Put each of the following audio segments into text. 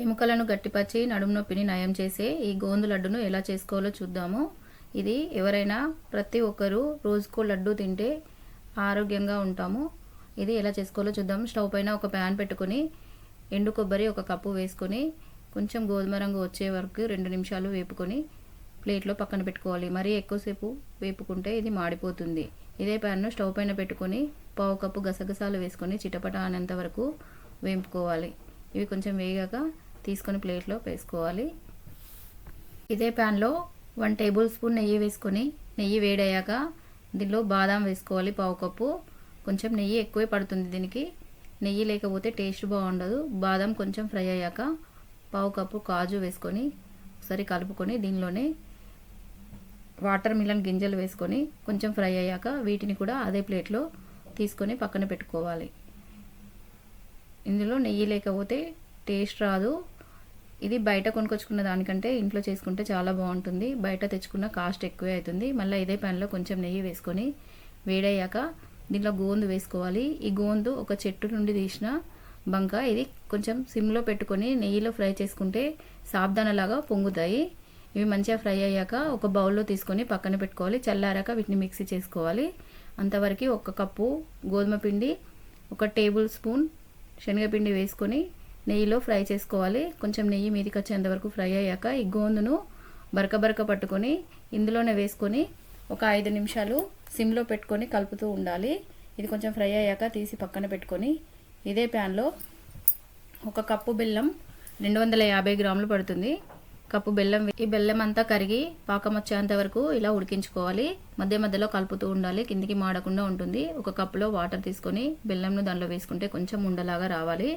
ఎముకలను గట్టిపరిచి నడుము నొప్పిని నయం చేసే ఈ గోందు లడ్డును ఎలా చేసుకోవాలో చూద్దాము. ఇది ఎవరైనా ప్రతి ఒక్కరూ రోజుకో లడ్డు తింటే ఆరోగ్యంగా ఉంటాము. ఇది ఎలా చేసుకోవాలో చూద్దాం. స్టవ్ పైన ఒక ప్యాన్ పెట్టుకొని ఎండు కొబ్బరి ఒక కప్పు వేసుకొని కొంచెం గోధుమ రంగు వచ్చే వరకు 2 నిమిషాలు వేపుకొని ప్లేట్లో పక్కన పెట్టుకోవాలి. మరీ ఎక్కువసేపు వేపుకుంటే ఇది మాడిపోతుంది. ఇదే ప్యాన్ను స్టవ్ పైన పెట్టుకొని పావు కప్పు గసగసాలు వేసుకొని చిటపట అనేంత వరకు వేపుకోవాలి. ఇవి కొంచెం వేగాక తీసుకొని ప్లేట్లో వేసుకోవాలి. ఇదే ప్యాన్లో 1 టేబుల్ స్పూన్ నెయ్యి వేసుకొని నెయ్యి వేడయ్యాక దీనిలో బాదాం వేసుకోవాలి పావు కప్పు. కొంచెం నెయ్యి ఎక్కువే పడుతుంది దీనికి. నెయ్యి లేకపోతే టేస్ట్ బాగుండదు. బాదాం కొంచెం ఫ్రై అయ్యాక పావు కప్పు కాజు వేసుకొని ఒకసారి కలుపుకొని దీనిలోనే వాటర్ మిలన్ గింజలు వేసుకొని కొంచెం ఫ్రై అయ్యాక వీటిని కూడా అదే ప్లేట్లో తీసుకొని పక్కన పెట్టుకోవాలి. ఇందులో నెయ్యి లేకపోతే టేస్ట్ రాదు. ఇది బయట కొనుకొచ్చుకున్న దానికంటే ఇంట్లో చేసుకుంటే చాలా బాగుంటుంది. బయట తెచ్చుకున్న కాస్ట్ ఎక్కువే అవుతుంది. మళ్ళీ ఇదే ప్యాన్లో కొంచెం నెయ్యి వేసుకొని వేడయ్యాక దీనిలో గోందు వేసుకోవాలి. ఈ గోందు ఒక చెట్టు నుండి తీసిన బంక. ఇది కొంచెం సిమ్లో పెట్టుకొని నెయ్యిలో ఫ్రై చేసుకుంటే సాబ్దానలాగా పొంగుతాయి. ఇవి మంచిగా ఫ్రై అయ్యాక ఒక బౌల్లో తీసుకొని పక్కన పెట్టుకోవాలి. చల్లారాక వీటిని మిక్సీ చేసుకోవాలి. అంతవరకు 1 కప్పు గోధుమ పిండి 1 టేబుల్ స్పూన్ శనగపిండి వేసుకొని నెయ్యిలో ఫ్రై చేసుకోవాలి. కొంచెం నెయ్యి మీదికి వచ్చేంత వరకు ఫ్రై అయ్యాక ఈ గోందును బరక పట్టుకొని ఇందులోనే వేసుకొని ఒక 5 నిమిషాలు సిమ్లో పెట్టుకొని కలుపుతూ ఉండాలి. ఇది కొంచెం ఫ్రై అయ్యాక తీసి పక్కన పెట్టుకొని ఇదే ప్యాన్లో 1 కప్పు బెల్లం 250 గ్రాములు పడుతుంది. కప్పు బెల్లం. ఈ బెల్లం అంతా కరిగి పాకం వచ్చేంత వరకు ఇలా ఉడికించుకోవాలి. మధ్య మధ్యలో కలుపుతూ ఉండాలి, కిందికి మాడకుండా ఉంటుంది. 1 కప్పులో వాటర్ తీసుకొని బెల్లంను దానిలో వేసుకుంటే కొంచెం ఉండలాగా రావాలి.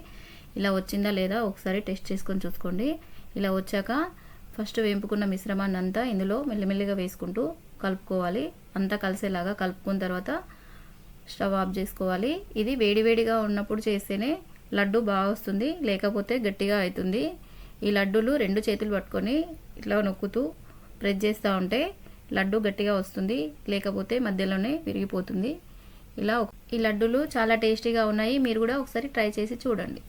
ఇలా వచ్చిందా లేదా ఒకసారి టెస్ట్ చేసుకొని చూసుకోండి. ఇలా వచ్చాక ఫస్ట్ వేపుకున్న మిశ్రమాన్ని అంతా ఇందులో మెల్లిమెల్లిగా వేసుకుంటూ కలుపుకోవాలి. అంతా కలిసేలాగా కలుపుకున్న తర్వాత స్టవ్ ఆఫ్ చేసుకోవాలి. ఇది వేడివేడిగా ఉన్నప్పుడు చేస్తేనే లడ్డు బాగా వస్తుంది, లేకపోతే గట్టిగా అవుతుంది. ఈ లడ్డూలు 2 చేతులు పట్టుకొని ఇట్లా నొక్కుతూ ప్రెస్ చేస్తూ ఉంటే లడ్డు గట్టిగా వస్తుంది, లేకపోతే మధ్యలోనే విరిగిపోతుంది. ఇలా ఈ లడ్డూలు చాలా టేస్టీగా ఉన్నాయి. మీరు కూడా ఒకసారి ట్రై చేసి చూడండి.